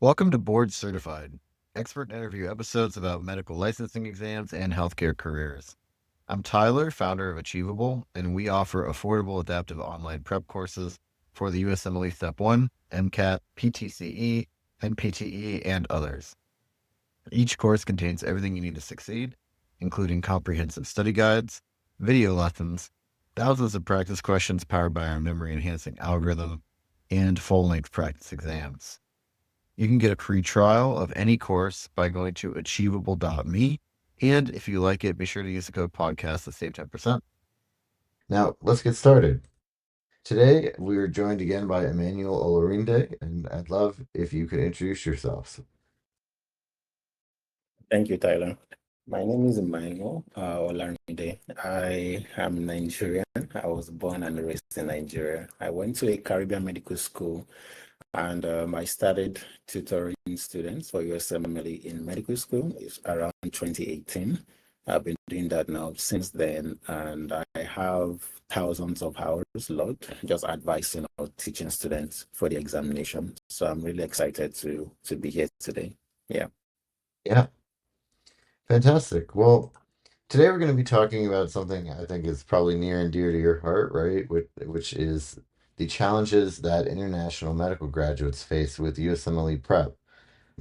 Welcome to Board Certified, expert interview episodes about medical licensing exams and healthcare careers. I'm Tyler, founder of Achievable, and we offer affordable adaptive online prep courses for the USMLE Step 1, MCAT, PTCE, NPTE, and others. Each course contains everything you need to succeed, including comprehensive study guides, video lessons, thousands of practice questions powered by our memory enhancing algorithm, and full length practice exams. You can get a free trial of any course by going to achievable.me. And if you like it, be sure to use the code podcast to save 10%. Now, let's get started. Today, we are joined again by Emmanuel Olarinde, and I'd love if you could introduce yourselves. Thank you, Tyler. My name is Immanuel Olarinde. I am Nigerian. I was born and raised in Nigeria. I went to a Caribbean medical school and I started tutoring students for USMLE in medical school. It's around 2018. I've been doing that now since then, and I have thousands of hours logged just advising or teaching students for the examination. So I'm really excited to be here today. Yeah. Yeah, fantastic. Well, today we're going to be talking about something I think is probably near and dear to your heart, right? Which is the challenges that international medical graduates face with USMLE prep.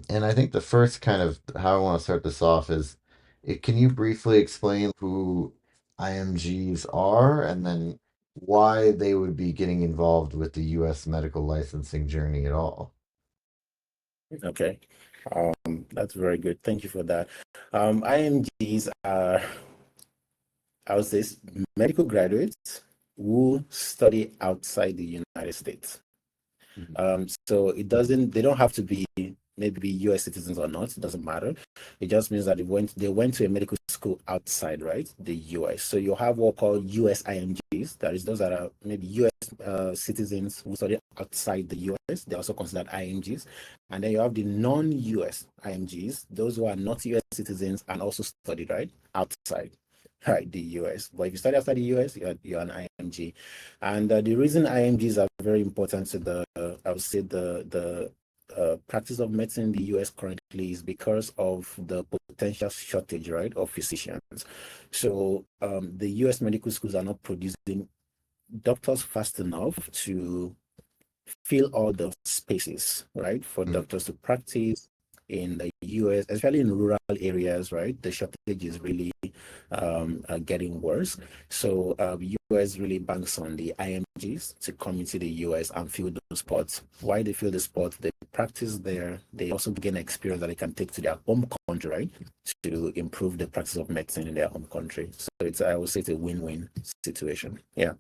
And I think the first kind of how I want to start this off is can you briefly explain who IMGs are and then why they would be getting involved with the US medical licensing journey at all? Okay. That's very good. Thank you for that. IMGs are, I would say, medical graduates who study outside the United States. So they don't have to be maybe US citizens or not, it doesn't matter. It just means that they went to a medical school outside, right? The US. So you have what called US IMGs, that is those that are maybe US citizens who study outside the US. They're also considered IMGs. And then you have the non-US IMGs, those who are not US citizens and also studied, right? Outside. Right, the US. But if you study outside the US, you're an IMG. And the reason IMGs are very important to I would say the practice of medicine in the US currently is because of the potential shortage, right, of physicians. So the US medical schools are not producing doctors fast enough to fill all the spaces, right, for Mm. doctors to practice in the US, especially in rural areas, right? The shortage is really getting worse. So US really banks on the IMGs to come into the US and fill those spots. Why they fill the spots? They practice there. They also gain experience that they can take to their home country, right? To improve the practice of medicine in their home country. So I would say it's a win-win situation. Yeah.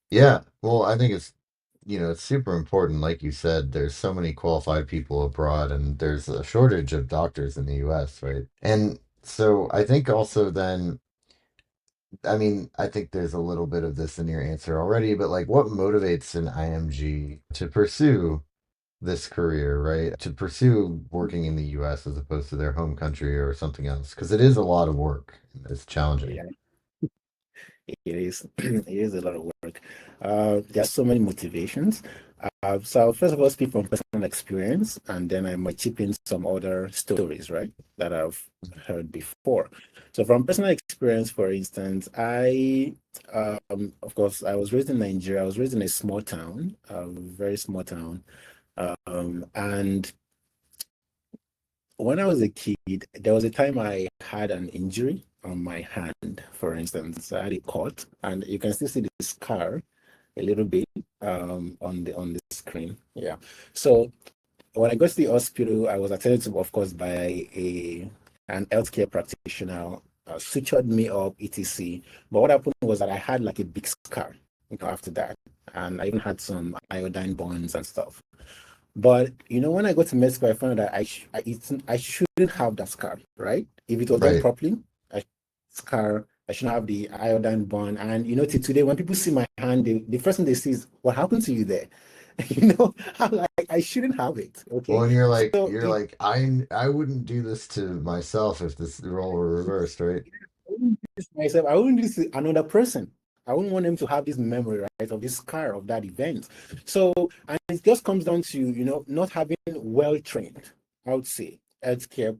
Yeah, well, I think it's super important. Like you said, there's so many qualified people abroad, and there's a shortage of doctors in the US, right? And so I think also then, I mean, I think there's a little bit of this in your answer already, but like what motivates an IMG to pursue this career, right? To pursue working in the US as opposed to their home country or something else? Because it is a lot of work. It's challenging. Yeah. It is. It is a lot of work. There are so many motivations. So I'll first of all speak from personal experience, and then I might chip in some other stories, right, that I've heard before. So from personal experience, for instance, of course, I was raised in Nigeria. I was raised in a small town, a very small town, and when I was a kid, there was a time I had an injury on my hand, for instance. I had a cut, and you can still see the scar a little bit on the screen. Yeah. So when I got to the hospital, I was attended to, of course, by an healthcare practitioner, sutured me up, etc. But what happened was that I had like a big scar, after that, and I even had some iodine burns and stuff. But when I got to med school, I found that I shouldn't have that scar, right? If it was done Right. properly, I shouldn't have the iodine burn. And till today, when people see my hand, the first thing they see is what happened to you there. I'm like, I shouldn't have it. Well, Okay. and you're like, So you're like, I wouldn't do this to myself if this role were reversed, right? I wouldn't do this to myself. I wouldn't do this to another person. I wouldn't want them to have this memory, right, of this scar of that event. So, and it just comes down to, not having well-trained, I would say, healthcare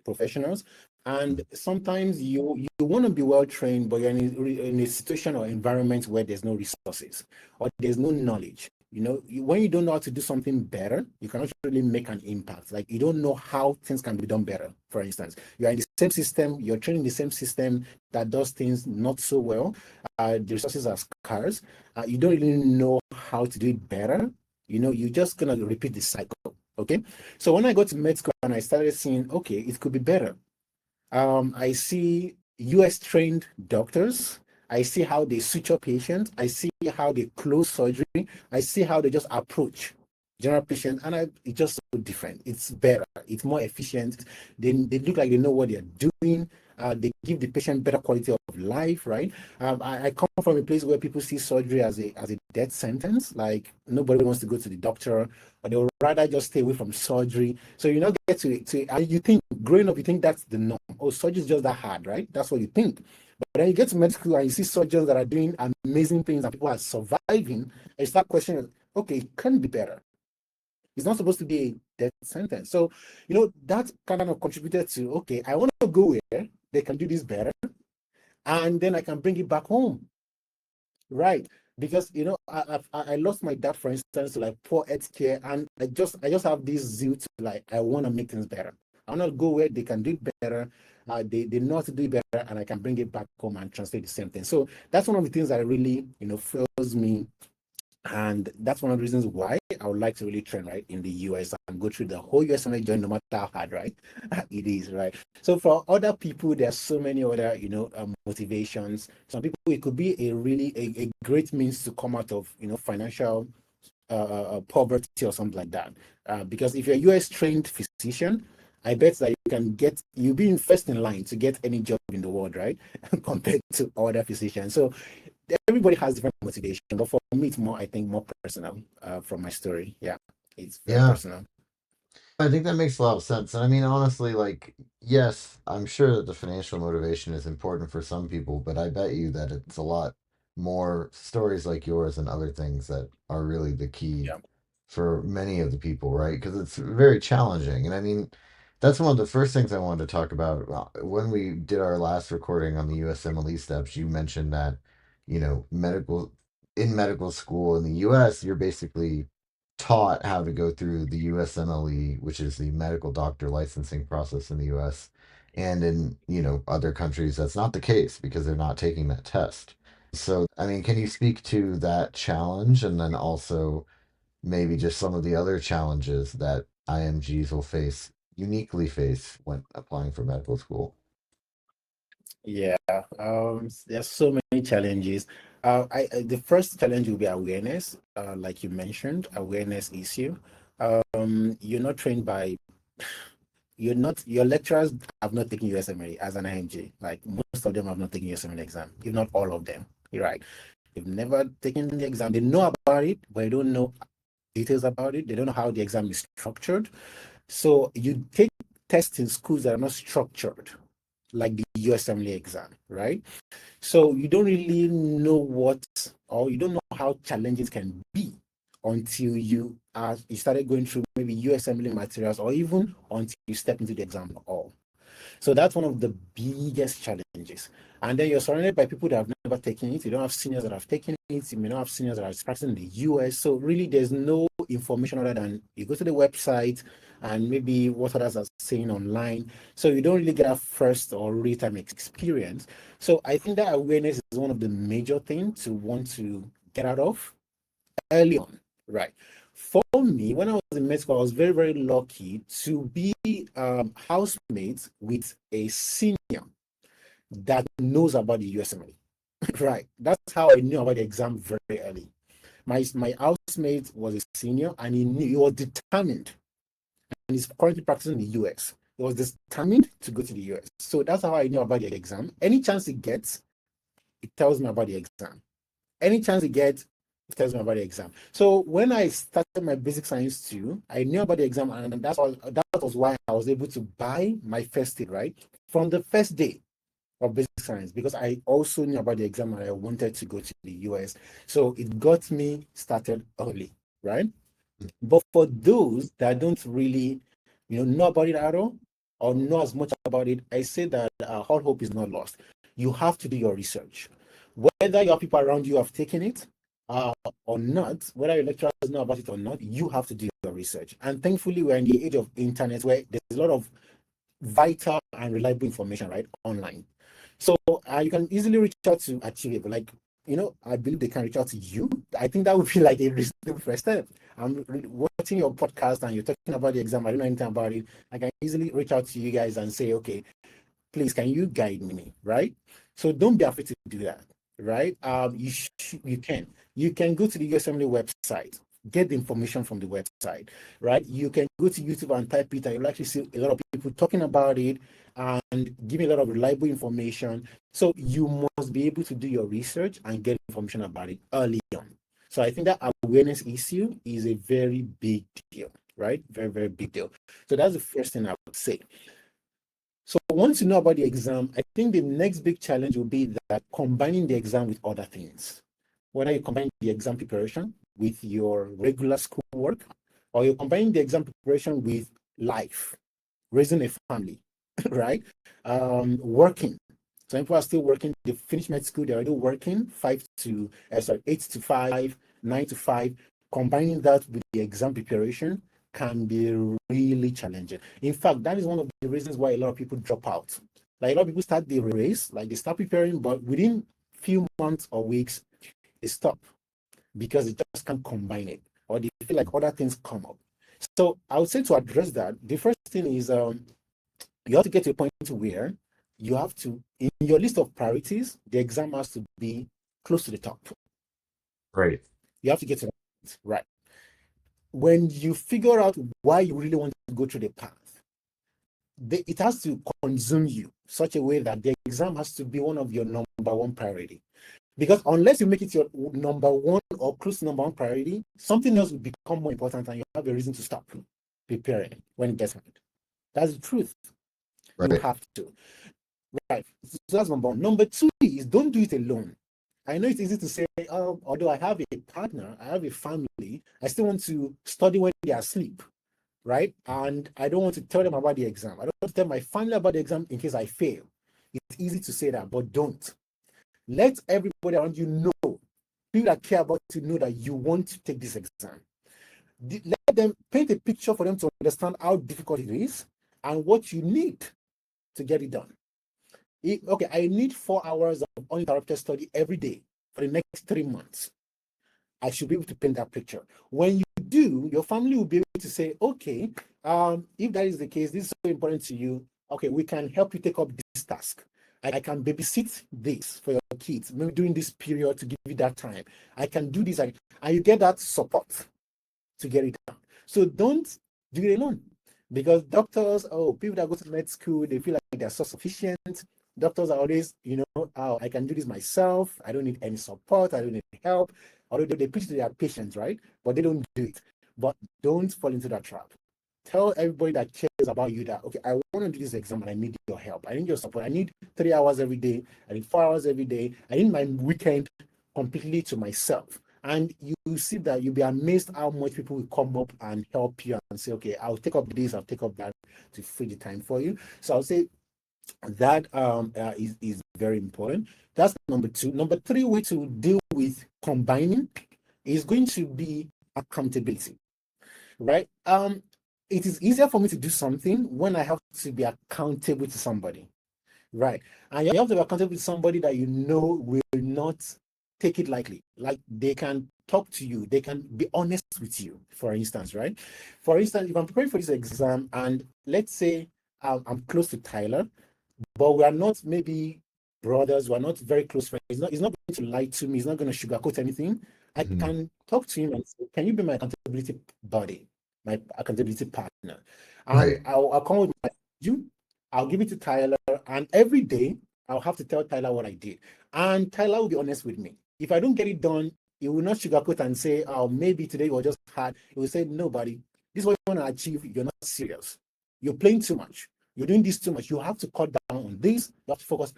professionals. And sometimes you want to be well-trained, but you're in a situation or environment where there's no resources or there's no knowledge. When you don't know how to do something better, you cannot really make an impact. Like, you don't know how things can be done better. For instance, you're in the same system, you're training the same system that does things not so well. The resources are scarce. You don't really know how to do it better. You're just gonna repeat the cycle. Okay. So when I got to med school and I started seeing, okay, it could be better. I see US trained doctors. I see how they suture patients. I see how they close surgery. I see how they just approach general patients, and it's just so different. It's better. It's more efficient. They look like they know what they're doing. They give the patient better quality of life, right? I come from a place where people see surgery as a death sentence. Like, nobody wants to go to the doctor, or they would rather just stay away from surgery. So you not get to and you think, growing up, you think that's the norm. Oh, surgery is just that hard, right? That's what you think. But then you get to medical school and you see surgeons that are doing amazing things and people are surviving, and you start questioning, okay, it can be better. It's not supposed to be a death sentence. So, that kind of contributed to, okay, I want to go where they can do this better, and then I can bring it back home. Right. Because I lost my dad, for instance, to like poor healthcare, and I just have this zeal to, like, I want to make things better. I want to go where they can do it better. They know how to do it better, and I can bring it back home and translate the same thing. So that's one of the things that really fills me, and that's one of the reasons why I would like to really train right in the US and go through the whole USMLE journey, no matter how hard, right? It is, right? So for other people, there's so many other, motivations. Some people, it could be a great means to come out of, financial poverty or something like that. Because if you're a US trained physician, I bet that you'll be in first in line to get any job in the world, right? Compared to other physicians. So everybody has different motivation, but for me, it's more, I think, more personal from my story. Yeah, it's very Yeah. personal. I think that makes a lot of sense. And I mean, honestly, like, yes, I'm sure that the financial motivation is important for some people, but I bet you that it's a lot more stories like yours and other things that are really the key Yeah, for many of the people, right? Because it's very challenging. And I mean, that's one of the first things I wanted to talk about. When we did our last recording on the USMLE steps, you mentioned that, in medical school in the US, you're basically taught how to go through the USMLE, which is the medical doctor licensing process in the US. And in, other countries, that's not the case because they're not taking that test. So, I mean, can you speak to that challenge and then also maybe just some of the other challenges that IMGs will uniquely face when applying for medical school? yeah. There's so many challenges. The first challenge will be awareness, like you mentioned, awareness issue. You're not trained by your lecturers have not taken USMLE as an IMG. Like, most of them have not taken USMLE exam, if not all of them. You're right. They've never taken the exam. They know about it, but they don't know details about it. They don't know how the exam is structured. So you take tests in schools that are not structured, like the USMLE exam, right? So you don't really know or you don't know how challenging it can be until you started going through maybe USMLE materials, or even until you step into the exam hall. So that's one of the biggest challenges. And then you're surrounded by people that have never taken it. You don't have seniors that have taken it. You may not have seniors that are practicing in the US. So really, there's no information other than you go to the website and maybe what others are saying online. So you don't really get a first or real-time experience. So I think that awareness is one of the major things to want to get out of early on, right? For me, when I was in med school, I was very, very lucky to be housemates with a senior that knows about the USMLE. Right. That's how I knew about the exam very early. My housemate was a senior, and he was determined, and he's currently practicing in the US. He was determined to go to the US. So that's how I knew about the exam. Any chance he gets, it tells me about the exam. Any chance he gets, it tells me about the exam. So when I started my basic science too, I knew about the exam, and that was why I was able to buy my first aid, right? From the first day of basic science because I also knew about the exam and I wanted to go to the US. So it got me started early, right? But for those that don't really, know about it at all or know as much about it, I say that all hope is not lost. You have to do your research. Whether your people around you have taken it uh, or not, whether your lecturers know about it or not, you have to do your research. And thankfully, we're in the age of internet where there's a lot of vital and reliable information right online. So you can easily reach out to Achievable. Like, I believe they can reach out to you. I think that would be like a reasonable first step. I'm watching your podcast and you're talking about the exam. I don't know anything about it. I can easily reach out to you guys and say, okay, please, can you guide me? Right? So don't be afraid to do that. Right? You can go to the USMLE website, get the information from the website. Right? You can go to YouTube and type it, and you'll actually see a lot of people talking about it and giving a lot of reliable information. So you must be able to do your research and get information about it early on. So I think that awareness issue is a very big deal, right? Very, very big deal. So that's the first thing I would say. So once you know about the exam, I think the next big challenge will be that combining the exam with other things. Whether you combine the exam preparation with your regular schoolwork, or you're combining the exam preparation with life, raising a family, right? Working. Some people are still working. They finish med school. They're already working 8 to 5, 9 to 5. Combining that with the exam preparation can be really challenging. In fact, that is one of the reasons why a lot of people drop out. Like a lot of people start the race, like they start preparing, but within few months or weeks, they stop because they just can't combine it, or they feel like other things come up. So I would say to address that, the first thing is you have to get to a point where you have to, in your list of priorities, the exam has to be close to the top. Right. You have to get to that, right. When you figure out why you really want to go through the path, it has to consume you such a way that the exam has to be one of your number one priority. Because unless you make it your number one or close to number one priority, something else will become more important and you have a reason to stop preparing when it gets hard. That's the truth. You Right. have to. Right. So that's number one. Number two is don't do it alone. I know it's easy to say, although I have a partner, I have a family, I still want to study when they are asleep, right? And I don't want to tell them about the exam. I don't want to tell my family about the exam in case I fail. It's easy to say that, but don't. Let everybody around you know, people that care about you know that you want to take this exam. Let them paint a picture for them to understand how difficult it is and what you need to get it done. Okay, I need 4 hours of uninterrupted study every day for the next 3 months. I should be able to paint that picture. When you do, your family will be able to say, okay, if that is the case, this is so important to you. Okay, we can help you take up this task. I can babysit this for your kids, maybe during this period to give you that time. I can do this, and you get that support to get it done. So don't do it alone. Because doctors, people that go to med school, they feel like they're self-sufficient. Doctors are always, oh, I can do this myself. I don't need any support. I don't need help. Although they preach to their patients, right? But they don't do it. But don't fall into that trap. Tell everybody that cares about you that, okay, I want to do this exam and I need your help. I need your support. I need 3 hours every day. I need 4 hours every day. I need my weekend completely to myself. And you see that you'll be amazed how much people will come up and help you and say, okay, I'll take up this, I'll take up that to free the time for you. So I'll say that is very important. That's number two. Number three way to deal with combining is going to be accountability, right? It is easier for me to do something when I have to be accountable to somebody. Right. And you have to be accountable to somebody that you know will not take it lightly. Like they can talk to you, they can be honest with you, for instance, right? For instance, if I'm preparing for this exam and let's say I'm close to Tyler, but we are not maybe brothers, we're not very close friends. He's not going to lie to me, he's not going to sugarcoat anything. I Mhm. can talk to him and say, can you be my accountability buddy, my accountability partner? And Right. I'll come with you, I'll give it to Tyler, and every day I'll have to tell Tyler what I did. And Tyler will be honest with me. If I don't get it done, he will not sugarcoat and say, oh, maybe today was just hard. He will say, no, buddy, this is what you want to achieve. You're not serious. You're playing too much. You're doing this too much. You have to cut down on this. You have to focus.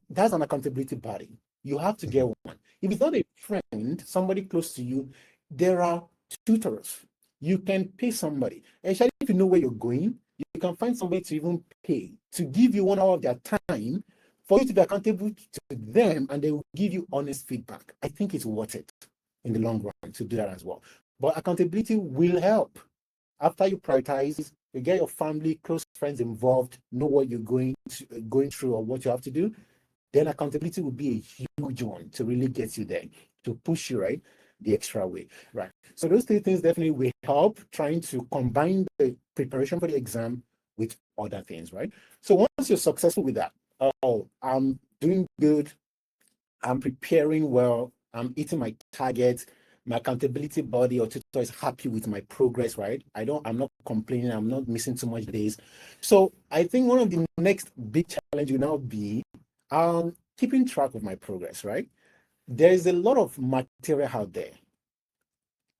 That's an accountability body. You have to get one. If it's not a friend, somebody close to you, there are tutors. You can pay somebody. Especially if you know where you're going, you can find somebody to even pay to give you 1 hour of their time for you to be accountable to them, and they will give you honest feedback. I think it's worth it in the long run to do that as well. But accountability will help. After you prioritize, you get your family, close friends involved, know what you're going through or what you have to do, then accountability will be a huge one to really get you there, to push you right the extra way, right? So those three things definitely will help trying to combine the preparation for the exam with other things, right? So once you're successful with that, oh, I'm doing good, I'm preparing well, I'm hitting my target, my accountability body or tutor is happy with my progress, right? I'm not complaining, I'm not missing too much days. So I think one of the next big challenge will now be keeping track of my progress, right? There is a lot of material out there,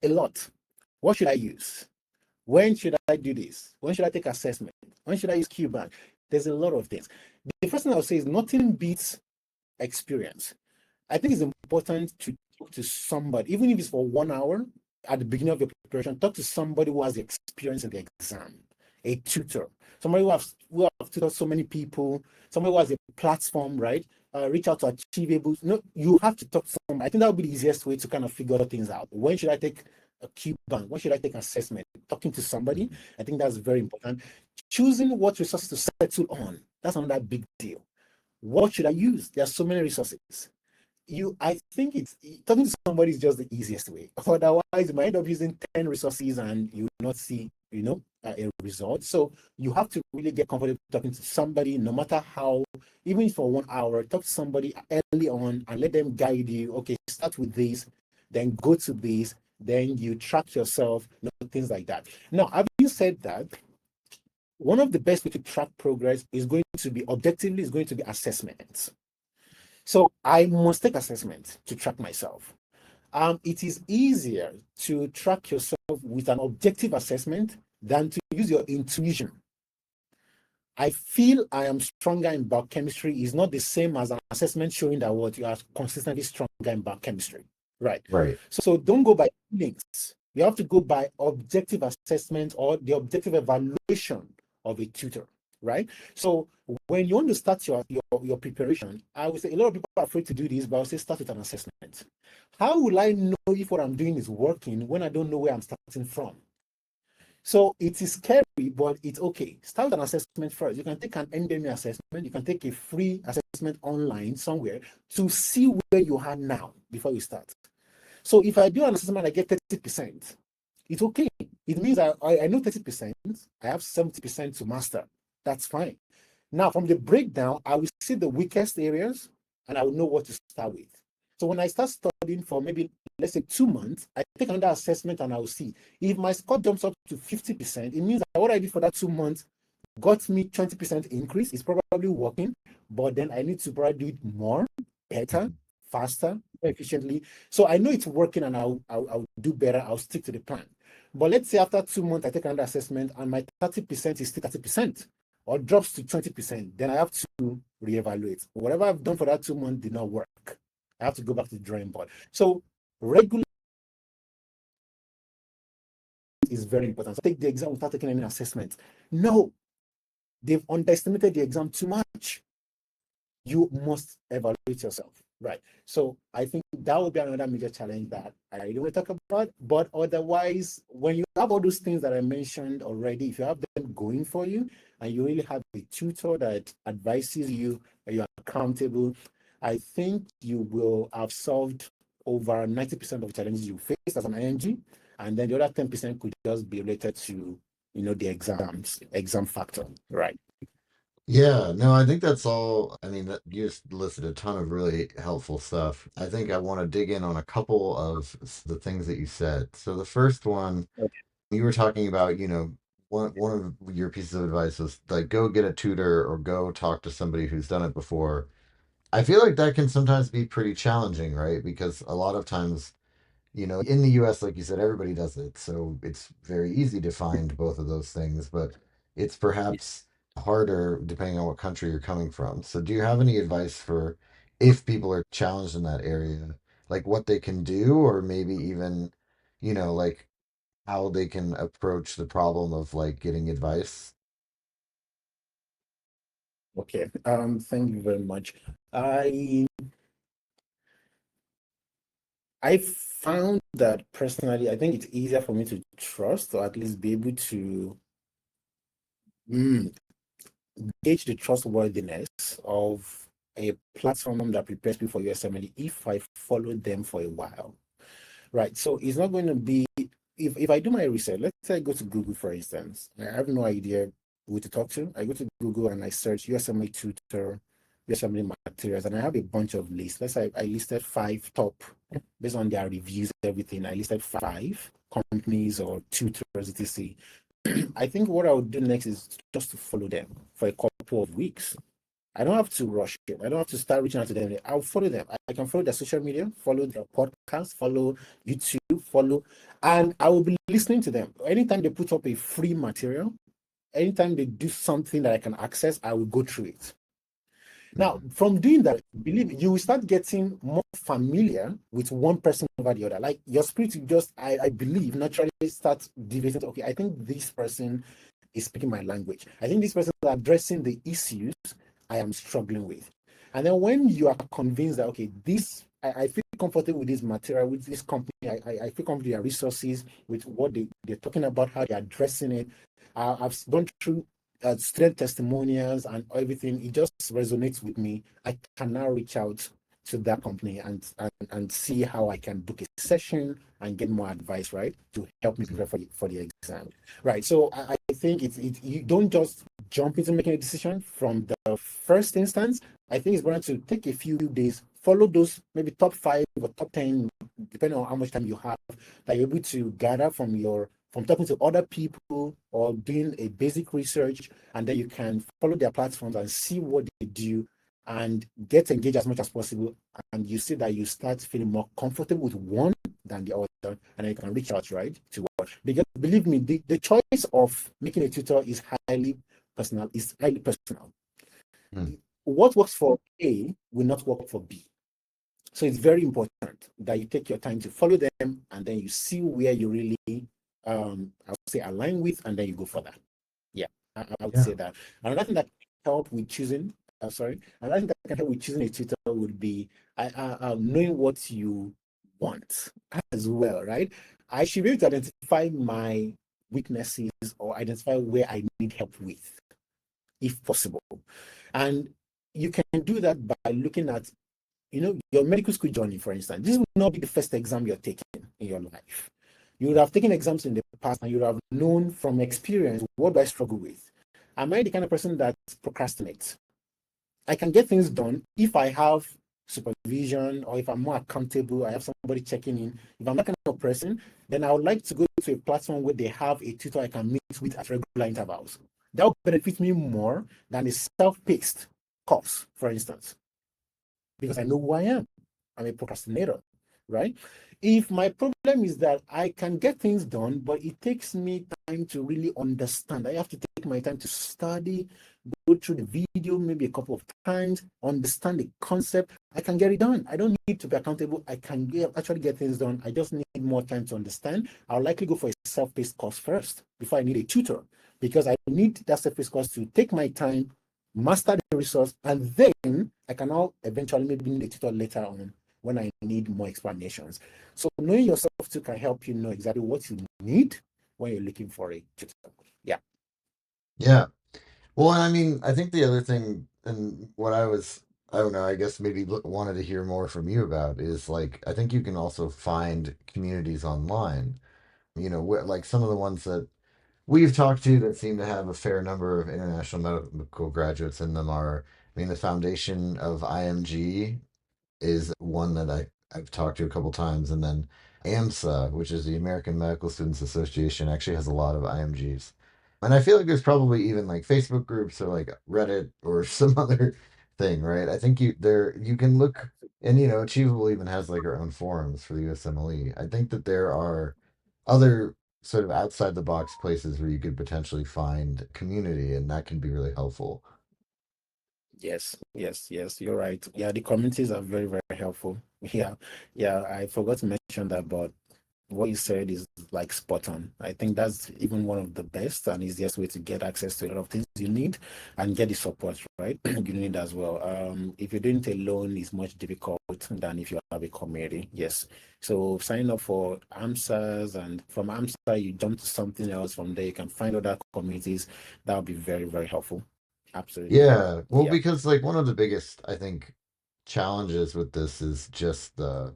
a lot. What should I use? When should I do this? When should I take assessment? When should I use Cuban? There's a lot of things. The first thing I'll say is nothing beats experience. I think it's important to talk to somebody, even if it's for 1 hour at the beginning of your preparation. Talk to somebody who has experience in the exam, a tutor, somebody who have tutored so many people, somebody who has a platform, right? Reach out to Achievable. No, you have to talk to somebody. I think that would be the easiest way to kind of figure things out. When should I take a Q bank? When should I take assessment? Talking to somebody, I think that's very important. Choosing what resources to settle on, that's another big deal. What should I use? There are so many resources. I think it's talking to somebody is just the easiest way. Otherwise, you might end up using 10 resources and you will not see, a result. So you have to really get comfortable talking to somebody, no matter how, even for 1 hour, talk to somebody early on and let them guide you. Okay, start with this, then go to this, then you track yourself, things like that. Now, having said that, one of the best way to track progress is going to be objectively, is going to be assessments. So I must take assessment to track myself. It is easier to track yourself with an objective assessment than to use your intuition. I feel I am stronger in biochemistry is not the same as an assessment showing that what you are consistently stronger in biochemistry. Right. Right. So don't go by feelings. You have to go by objective assessment or the objective evaluation of a tutor. Right. So when you want to start your preparation, I would say a lot of people are afraid to do this, but I would say start with an assessment. How will I know if what I'm doing is working when I don't know where I'm starting from? So it is scary, but it's okay. Start with an assessment first. You can take an endemic assessment. You can take a free assessment online somewhere to see where you are now before you start. So if I do an assessment, I get 30%. It's okay. It means I know 30%. I have 70% to master. That's fine. Now, from the breakdown, I will see the weakest areas and I will know what to start with. So when I start studying for maybe, let's say 2 months, I take another assessment and I will see. If my score jumps up to 50%, it means that what I did for that 2 months got me 20% increase. It's probably working, but then I need to probably do it more, better, faster, more efficiently. So I know it's working and I'll do better. I'll stick to the plan. But let's say after 2 months, I take another assessment and my 30% is still 30% or drops to 20%, then I have to reevaluate. Whatever I've done for that 2 months did not work. I have to go back to the drawing board. So regular is very important. So take the exam without taking any assessment. No, they've underestimated the exam too much. You must evaluate yourself. Right. So I think that would be another major challenge that I don't want to talk about. But otherwise, when you have all those things that I mentioned already, if you have them going for you and you really have a tutor that advises you and you're accountable, I think you will have solved over 90% of the challenges you face as an IMG. And then the other 10% could just be related to, the exam factor. Right. Yeah, no, I think that's all. I mean, that you just listed a ton of really helpful stuff. I think I want to dig in on a couple of the things that you said. So the first one, you were talking about, one of your pieces of advice was like go get a tutor or go talk to somebody who's done it before. I feel like that can sometimes be pretty challenging, right? Because a lot of times, in the US, like you said, everybody does it. So it's very easy to find both of those things, but it's perhaps harder depending on what country you're coming from. So, do you have any advice for if people are challenged in that area, like what they can do, or maybe even, like how they can approach the problem of like getting advice? Okay. Thank you very much. I I found that personally, I think it's easier for me to trust or at least be able to mm, gauge the trustworthiness of a platform that prepares me for USMLE if I follow them for a while. Right. So it's not going to be if I do my research, let's say I go to Google, for instance, I have no idea who to talk to. I go to Google and I search USMLE tutor, USMLE materials, and I have a bunch of lists. Let's say I listed five top based on their reviews, everything. I listed five companies or tutors, etc. I think what I would do next is just to follow them for a couple of weeks. I don't have to rush it. I don't have to start reaching out to them. I'll follow them. I can follow their social media, follow their podcast, follow YouTube, follow, and I will be listening to them. Anytime they put up a free material, anytime they do something that I can access, I will go through it. Now, Mhm. from doing that, believe you will start getting more familiar with one person over the other. Like your spirit will just, I believe, naturally start debating. Okay, I think this person is speaking my language. I think this person is addressing the issues I am struggling with. And then when you are convinced that okay, this I feel comfortable with this material, with this company, I feel comfortable with their resources, with what they're talking about, how they're addressing it. I've gone through student testimonials and everything. It just resonates with me. I can now reach out to that company and see how I can book a session and get more advice, right, to help me prepare for the exam, right? So I think you don't just jump into making a decision from the first instance. I think it's better to take a few days, follow those maybe top five or top 10, depending on how much time you have, that you're able to gather from talking to other people or doing a basic research, and then you can follow their platforms and see what they do and get engaged as much as possible. And you see that you start feeling more comfortable with one than the other, and then you can reach out, right, to what. Because believe me, the choice of making a tutor is highly personal, is highly personal. Mhm. What works for A will not work for B. So it's very important that you take your time to follow them and then you see where you really, I would say, align with, and then you go for that. Yeah, I would say Yeah. that. Another thing that can help with choosing, another thing that can help with choosing a tutor would be knowing what you want as well, right? I should be able to identify my weaknesses or identify where I need help with, if possible. And you can do that by looking at your medical school journey, for instance. This will not be the first exam you're taking in your life. You would have taken exams in the past and you would have known from experience, what do I struggle with? Am I the kind of person that procrastinates? I can get things done if I have supervision or if I'm more accountable, I have somebody checking in. If I'm that kind of person, then I would like to go to a platform where they have a tutor I can meet with at regular intervals. That will benefit me more than a self-paced course, for instance, because I know who I am. I'm a procrastinator, right? If my problem is that I can get things done, but it takes me time to really understand, I have to take my time to study, go through the video maybe a couple of times, understand the concept. I can get it done. I don't need to be accountable. I can actually get things done. I just need more time to understand. I'll likely go for a self-paced course first before I need a tutor, because I need that self-paced course to take my time, master the resource, and then I can now eventually maybe need a tutor later on when I need more explanations. So knowing yourself too can help you know exactly what you need when you're looking for a tutor. Yeah. Yeah. Well, and I mean, I think the other thing, and what I don't know, I guess maybe wanted to hear more from you about is like, I think you can also find communities online, like some of the ones that we've talked to that seem to have a fair number of international medical graduates in them are, I mean, the foundation of IMG is one that I've talked to a couple times, and then AMSA, which is the American Medical Students Association, actually has a lot of IMGs. And I feel like there's probably even like Facebook groups or like Reddit or some other thing, right? I think you can look, and Achievable even has like our own forums for the USMLE. I think that there are other sort of outside the box places where you could potentially find community, and that can be really helpful. Yes, yes, yes, you're right. Yeah, the communities are very, very helpful. Yeah, yeah, I forgot to mention that, but what you said is like spot on. I think that's even one of the best and easiest way to get access to a lot of things you need and get the support, right? You need as well. If you're doing it alone, it's much difficult than if you have a community. Yes. So sign up for AMSAs, and from AMSA you jump to something else. From there you can find other communities. That would be very, very helpful. Absolutely. Yeah, well, Yeah. because like one of the biggest, I think, challenges with this is just the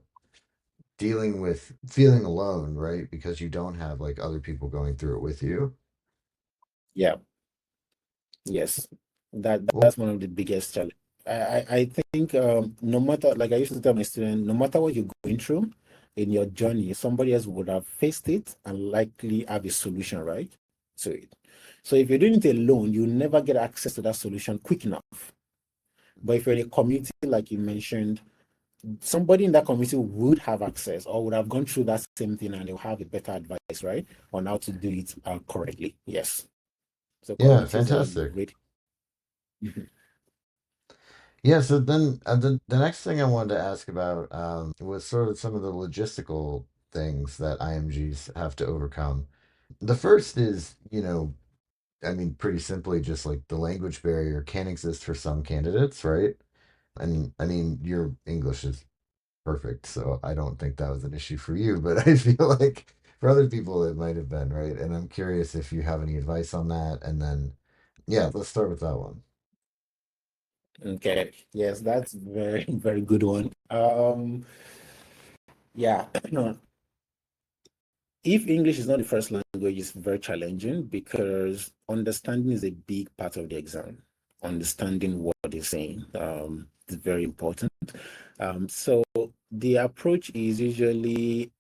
dealing with feeling alone, right? Because you don't have like other people going through it with you. Yeah. Yes, Well, that's one of the biggest challenge. I think no matter, like I used to tell my students, no matter what you're going through in your journey, somebody else would have faced it and likely have a solution, right? To it. So if you're doing it alone, you never get access to that solution quick enough. But if you're in a community, like you mentioned, somebody in that community would have access or would have gone through that same thing and they'll have a better advice, right? On how to do it correctly. Yes. So yeah, communities are fantastic. great. Mhm. Yeah, so then the next thing I wanted to ask about was sort of some of the logistical things that IMGs have to overcome. The first is, I mean, pretty simply, just like the language barrier can exist for some candidates, right? And I mean, your English is perfect, so I don't think that was an issue for you, but I feel like for other people it might have been, right? And I'm curious if you have any advice on that. And then, yeah, let's start with that one. Okay. Yes, that's very, very good one. Yeah. If English is not the first language, it's very challenging because understanding is a big part of the exam. Understanding what they're saying is very important. So the approach is usually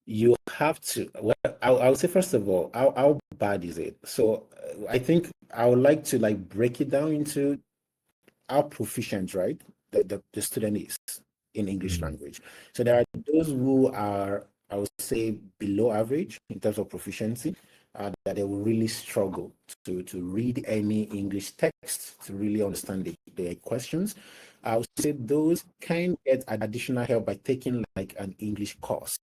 you have to, well, I'll say first of all, how bad is it? So I think I would like to like break it down into how proficient, right, the student is in English Mhm. language. So there are those who are, I would say, below average in terms of proficiency, that they will really struggle to read any English text, to really understand the questions. I would say those can get additional help by taking like an English course.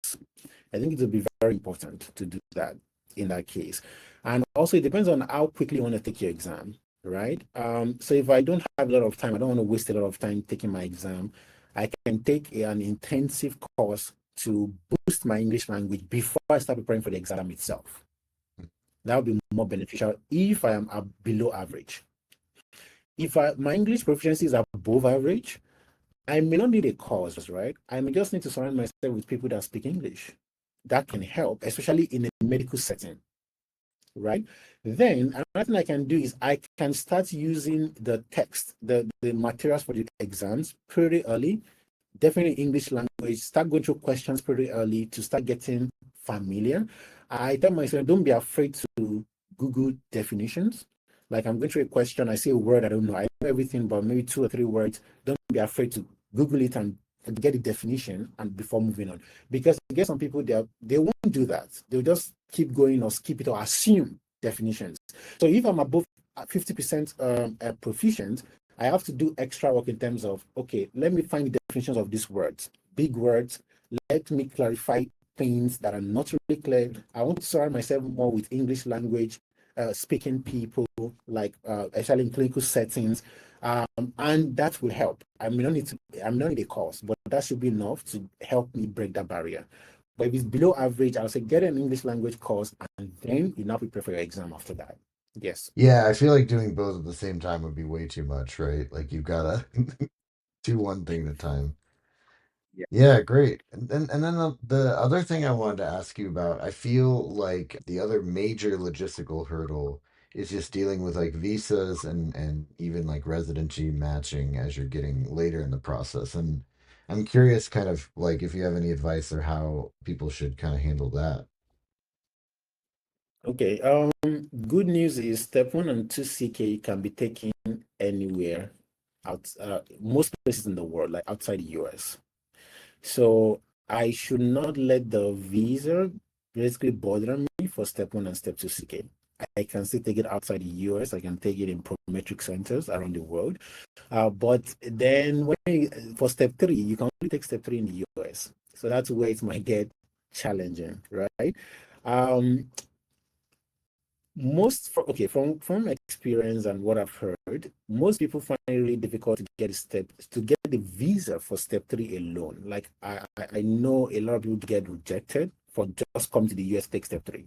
I think it will be very important to do that in that case. And also, it depends on how quickly you want to take your exam, right? So if I don't have a lot of time, I don't want to waste a lot of time taking my exam, I can take an intensive course to boost my English language before I start preparing for the exam itself. That would be more beneficial if I am below average. If my English proficiency is above average, I may not need a course, right? I may just need to surround myself with people that speak English. That can help, especially in a medical setting, right? Then another thing I can do is I can start using the text, the materials for the exams pretty early. Definitely English language, start going through questions pretty early to start getting familiar. I tell myself, don't be afraid to Google definitions. Like I'm going through a question, I see a word I don't know. I know everything, but maybe two or three words. Don't be afraid to Google it and get the definition and before moving on. Because I guess some people they won't do that. They'll just keep going or skip it or assume definitions. So if I'm above 50% proficient, I have to do extra work in terms of, okay, let me find the definitions of these words, big words. Let me clarify things that are not really clear. I want to surround myself more with English language speaking people, like especially in clinical settings. And that will help. I may not need a course, but that should be enough to help me break that barrier. But if it's below average, I'll say get an English language course and then you now prepare for your exam after that. Yes. Yeah, I feel like doing both at the same time would be way too much, right? Like you've gotta do one thing at a time. Yeah. Yeah, great. And then the other thing I wanted to ask you about, I feel like the other major logistical hurdle is just dealing with like visas and even like residency matching as you're getting later in the process. And I'm curious kind of like if you have any advice or how people should kind of handle that. Okay. Good news is step one and two CK can be taken anywhere out most places in the world, like outside the US. So I should not let the visa basically bother me for step 1 and step 2 CK. I can still take it outside the US. I can take it in prometric centers around the world. But then for step 3, you can only take step 3 in the US. So that's where it might get challenging, right? Um, from experience and what I've heard, most people find it really difficult to get the visa for step 3 alone. Like I know a lot of people get rejected for just coming to the US, take step 3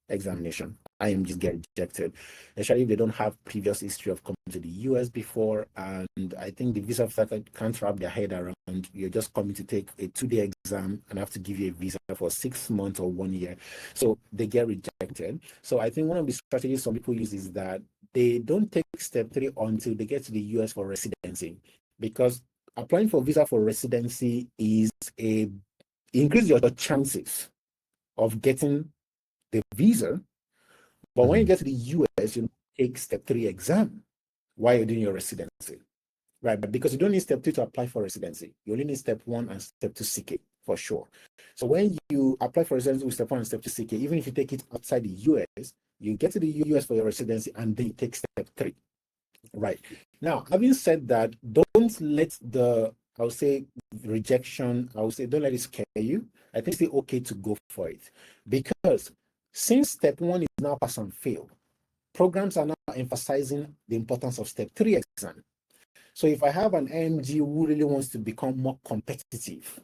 examination. IMGs get rejected, especially if they don't have previous history of coming to the US before. And I think the visa officer can't wrap their head around you're just coming to take a 2-day exam and have to give you a visa for 6 months or 1 year. So they get rejected. So I think one of the strategies some people use is that they don't take step 3 until they get to the US for residency, because applying for visa for residency is a increase your chances of getting the visa. But when you get to the US, you take step 3 exam while you're doing your residency, right? But because you don't need step 2 to apply for residency, you only need step 1 and step 2 CK for sure. So when you apply for residency with step 1 and step 2 CK, even if you take it outside the US, you get to the US for your residency and then you take step 3, right? Now, having said that, don't let I would say, rejection, don't let it scare you. I think it's okay to go for it, because since step 1 is now pass and fail, programs are now emphasizing the importance of step 3 exam. So if I have an IMG who really wants to become more competitive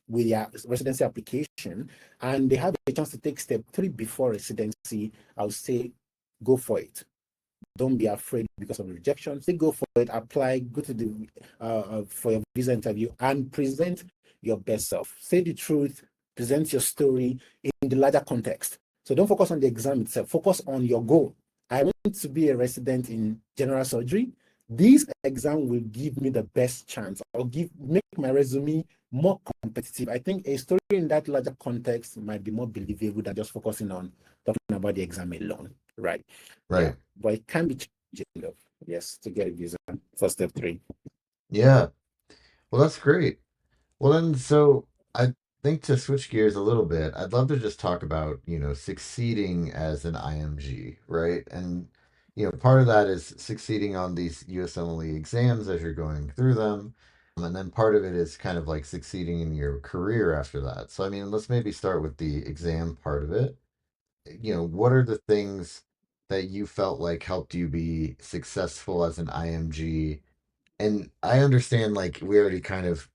with their residency application and they have a chance to take step 3 before residency, I would say go for it. Don't be afraid because of rejection. Say go for it, apply, go to the for your visa interview and present your best self. Say the truth, present your story in the larger context. So don't focus on the exam itself, focus on your goal. I want to be a resident in general surgery. This exam will give me the best chance. Make my resume more competitive. I think a story in that larger context might be more believable than just focusing on talking about the exam alone, right? Yeah, Right. but it can be challenging though. Yes, to get a visa for step 3. Yeah. Well, that's great. Well, then, so I think to switch gears a little bit, I'd love to just talk about, succeeding as an IMG, right? And, part of that is succeeding on these USMLE exams as you're going through them. And then part of it is kind of like succeeding in your career after that. So, I mean, let's maybe start with the exam part of it. What are the things that you felt like helped you be successful as an IMG? And I understand, like, we already kind of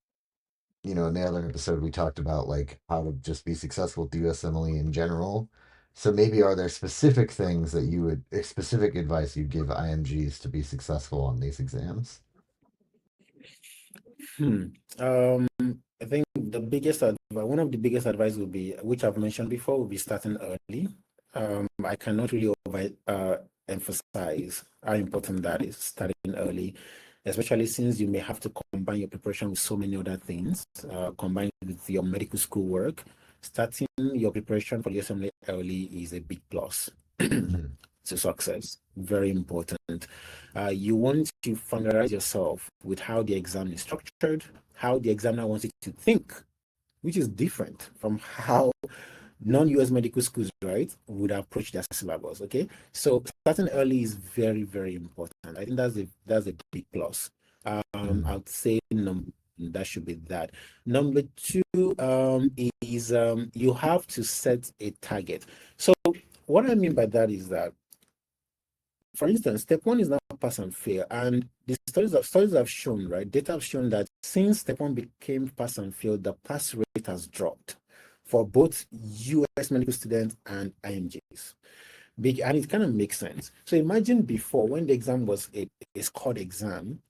in the other episode we talked about like how to just be successful with the USMLE in general. So maybe are there specific things that specific advice you'd give IMGs to be successful on these exams? Hmm. I think one of the biggest advice would be, which I've mentioned before, will be starting early. I cannot really emphasize how important that is, starting early, especially since you may have to combine your preparation with so many other things, combined with your medical school work. Starting your preparation for the USMLE early is a big plus Mhm. to success. Very important. You want to familiarize yourself with how the exam is structured, how the examiner wants you to think, which is different from how non-US medical schools, right, would approach their syllabus. Okay, so starting early is very, very important. I think that's a big plus. Mhm. I'd say that should be that. Number two is you have to set a target. So what I mean by that is that, for instance, step 1 is now pass and fail, and the studies have shown, right? Data have shown that since step 1 became pass and fail, the pass rate has dropped for both US medical students and IMGs. And it kind of makes sense. So imagine before, when the exam was a scored exam,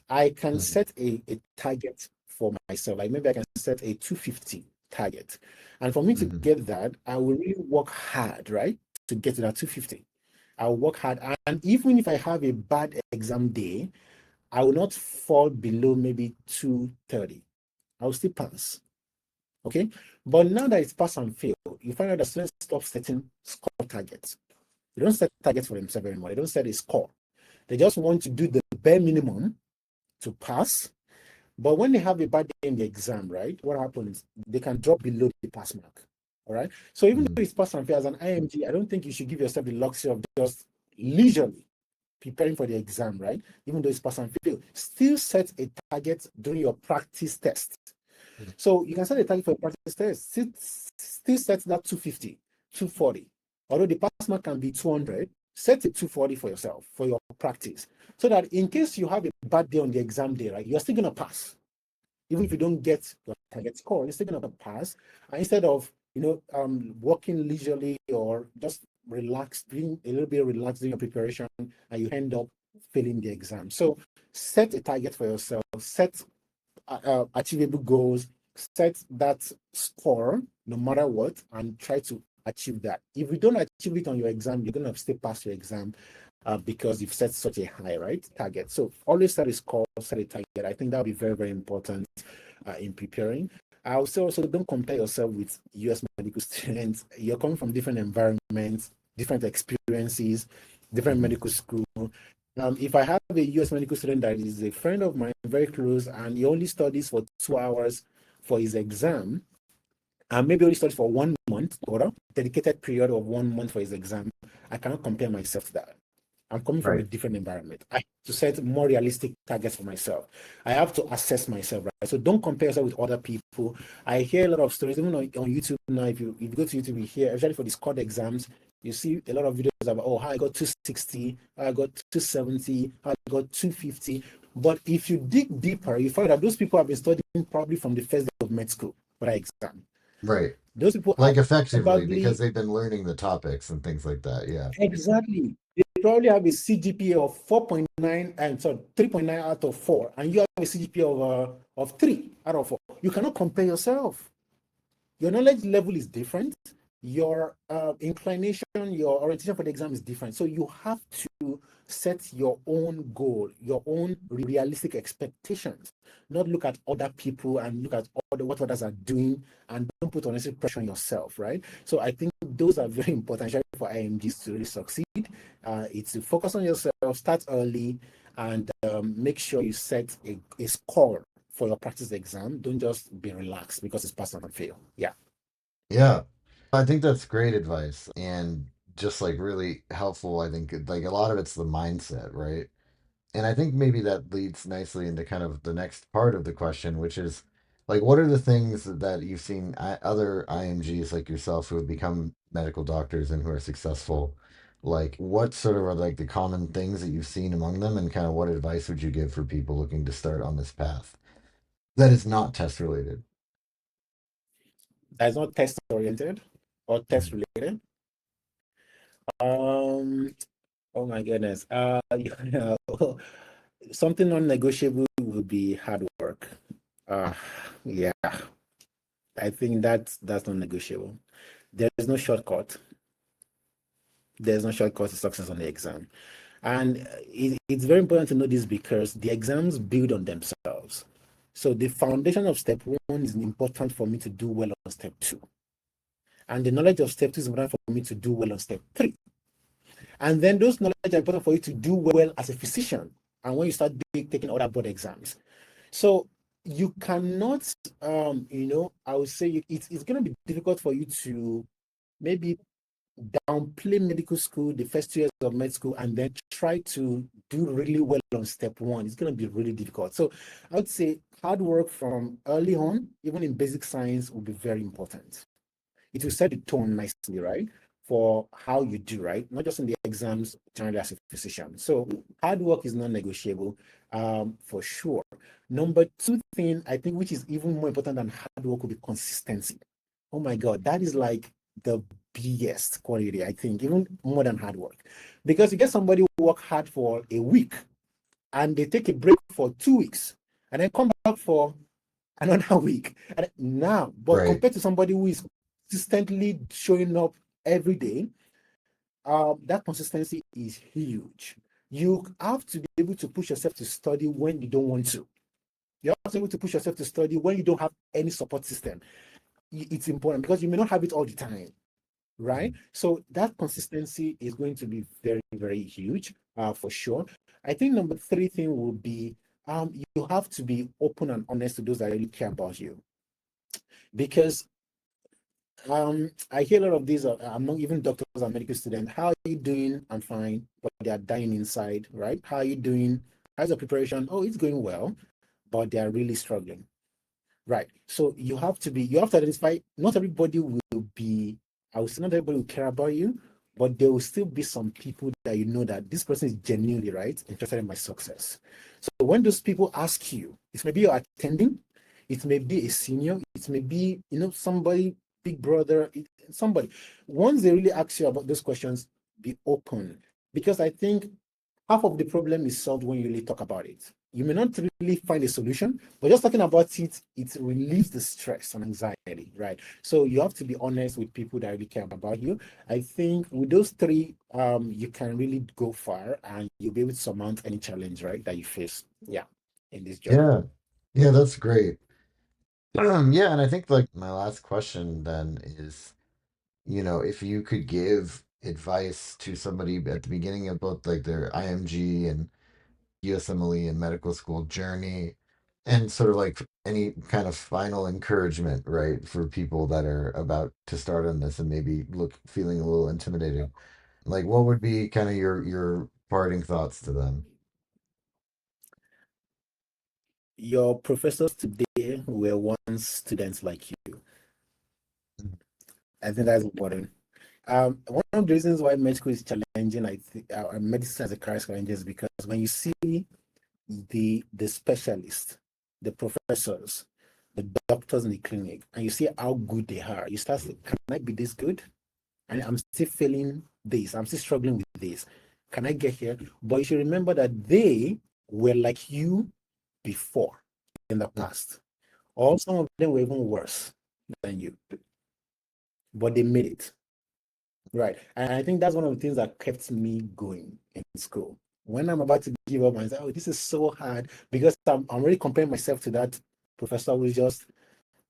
I can Mhm. set a target for myself. Like maybe I can set a 250 target. And for me to Mhm. get that, I will really work hard, right? To get to that 250. I'll work hard. And even if I have a bad exam day, I will not fall below maybe 230. I'll still pass. Okay. But now that it's pass and fail, you find out that students stop setting score targets. They don't set targets for themselves anymore. They don't set a score. They just want to do the bare minimum to pass. But when they have a bad day in the exam, right, what happens? They can drop below the pass mark. All right. So even Mhm. though it's pass and fail as an IMG, I don't think you should give yourself the luxury of just leisurely preparing for the exam, right? Even though it's pass and fail, still set a target during your practice test. So you can set a target for a practice test, still set that 250, 240. Although the pass mark can be 200, set it 240 for yourself, for your practice. So that in case you have a bad day on the exam day, right, you're still going to pass. Even if you don't get your target score, you're still going to pass. And instead of, working leisurely or just relax, being a little bit relaxed in your preparation, and you end up failing the exam. So set a target for yourself, set achievable goals, set that score no matter what, and try to achieve that. If you don't achieve it on your exam, you're going to still pass your exam because you've set such a high, right, target. So always set a score, set a target. I think that would be very, very important in preparing. I would say also don't compare yourself with US medical students. You're coming from different environments, different experiences, different Mhm. medical school. If I have a US medical student that is a friend of mine, very close, and he only studies for 2 hours for his exam, and maybe only studies for 1 month or a dedicated period of 1 month for his exam, I cannot compare myself to that. I'm coming from a Right. different environment. I have to set more realistic targets for myself. I have to assess myself, right? So don't compare yourself with other people. I hear a lot of stories, even on YouTube now. If you go to YouTube, you hear, especially for the SCORD exams, you see a lot of videos about, oh, how I got 260, how I got 270, how I got 250. But if you dig deeper, you find that those people have been studying probably from the first day of med school for that exam. Right. Those people are Like effectively because probably they've been learning the topics and things like that. Yeah. exactly. They probably have a CGPA of 4.9 and so 3.9 out of 4, and you have a CGPA of 3 out of 4. You cannot compare yourself. Your knowledge level is different. Your inclination, your orientation for the exam is different. So you have to set your own goal, your own realistic expectations. Not look at other people and look at what others are doing, and don't put unnecessary pressure on yourself, right? So I think those are very important, especially for IMGs to really succeed. It's to focus on yourself, start early, and make sure you set a score for your practice exam. Don't just be relaxed because it's pass and fail. Yeah. Yeah. I think that's great advice and just like really helpful. I think like a lot of it's the mindset, right? And I think maybe that leads nicely into kind of the next part of the question, which is like, what are the things that you've seen other IMGs like yourself who have become medical doctors and who are successful? Like, what sort of are like the common things that you've seen among them, and kind of what advice would you give for people looking to start on this path that is not test related? That's not test oriented or test Mhm. related. Um, oh my goodness. Something non-negotiable would be hard work. Uh, yeah, I think that's non-negotiable. There's no shortcut. There's no shortcut to success on the exam. And it's very important to know this because the exams build on themselves. So the foundation of step one is important for me to do well on step two. And the knowledge of step two is important for me to do well on step three. And then those knowledge are important for you to do well as a physician. And when you start taking other board exams. So you cannot, I would say it's going to be difficult for you to maybe downplay medical school, the first 2 years of med school, and then try to do really well on step one. It's going to be really difficult. So I would say hard work from early on, even in basic science, will be very important. It will set the tone nicely, right? For how you do, right? Not just in the exams, generally as a physician. So hard work is non-negotiable, for sure. Number two thing, I think, which is even more important than hard work, will be consistency. Oh my God, that is like the biggest quality, I think, even more than hard work. Because you get somebody who work hard for a week and they take a break for 2 weeks and then come back for another week. And now, but Right. compared to somebody who is consistently showing up every day, that consistency is huge. You have to be able to push yourself to study when you don't want to. You have to be able to push yourself to study when you don't have any support system. It's important because you may not have it all the time, right? So that consistency is going to be very, very huge, for sure. I think number three thing will be you have to be open and honest to those that really care about you. Because I hear a lot of these among even doctors and medical students. How are you doing? I'm fine, but they are dying inside, right? How are you doing? How's the preparation? Oh, it's going well, but they are really struggling. Right. So you have to identify, not everybody will be, I would say not everybody will care about you, but there will still be some people that you know that this person is genuinely right, interested in my success. So when those people ask you, it may be your attending, it may be a senior, it may be, somebody, big brother, somebody. Once they really ask you about those questions, be open. Because I think half of the problem is solved when you really talk about it. You may not really find a solution, but just talking about it, it relieves the stress and anxiety, right? So you have to be honest with people that really care about you. I think with those three, you can really go far and you'll be able to surmount any challenge, right, that you face, yeah, in this journey. Yeah. Yeah, that's great. Yeah, and I think like my last question then is, if you could give advice to somebody at the beginning of both like their IMG and USMLE and medical school journey, and sort of like any kind of final encouragement, right, for people that are about to start on this and maybe feeling a little intimidated. Like what would be kind of your parting thoughts to them? Your professors today were once students like you. I think that's important. One of the reasons why medical is challenging, I think, medicine as a career is challenging is because when you see the specialists, the professors, the doctors in the clinic, and you see how good they are, you start saying, can I be this good? And I'm still failing this. I'm still struggling with this. Can I get here? But you should remember that they were like you before in the past. Or some of them were even worse than you, but they made it. Right. And I think that's one of the things that kept me going in school. When I'm about to give up and say, oh, this is so hard, because I'm really comparing myself to that professor who just,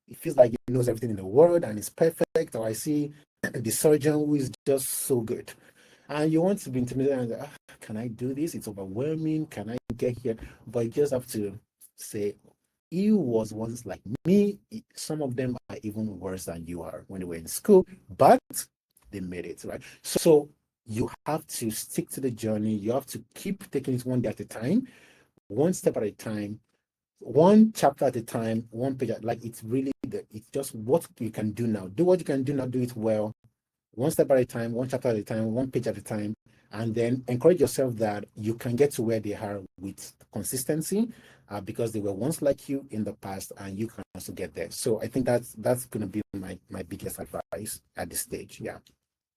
it feels like he knows everything in the world and is perfect. Or I see the surgeon who is just so good. And you want to be intimidated and say, can I do this? It's overwhelming. Can I get here? But you just have to say, he was once like me. Some of them are even worse than you are when they were in school, but they made it, right? So you have to stick to the journey. You have to keep taking it one day at a time, one step at a time, one chapter at a time, one page like it's really it's just what you can do now. Do what you can do now, do it well, one step at a time, one chapter at a time, one page at a time, and then encourage yourself that you can get to where they are with consistency, because they were once like you in the past, and you can also get there. So I think that's going to be my biggest advice at this stage. Yeah.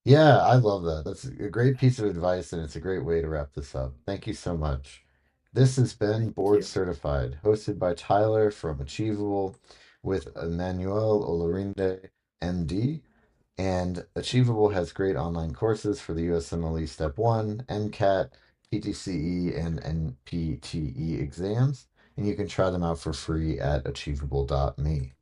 Yeah, I love that. That's a great piece of advice, and it's a great way to wrap this up. Thank you so much. This has been Thank Board you. Certified, hosted by Tyler from Achievable with Emmanuel Olarinde, MD. And Achievable has great online courses for the USMLE Step 1, MCAT, PTCE, and NPTE exams. And you can try them out for free at achievable.me.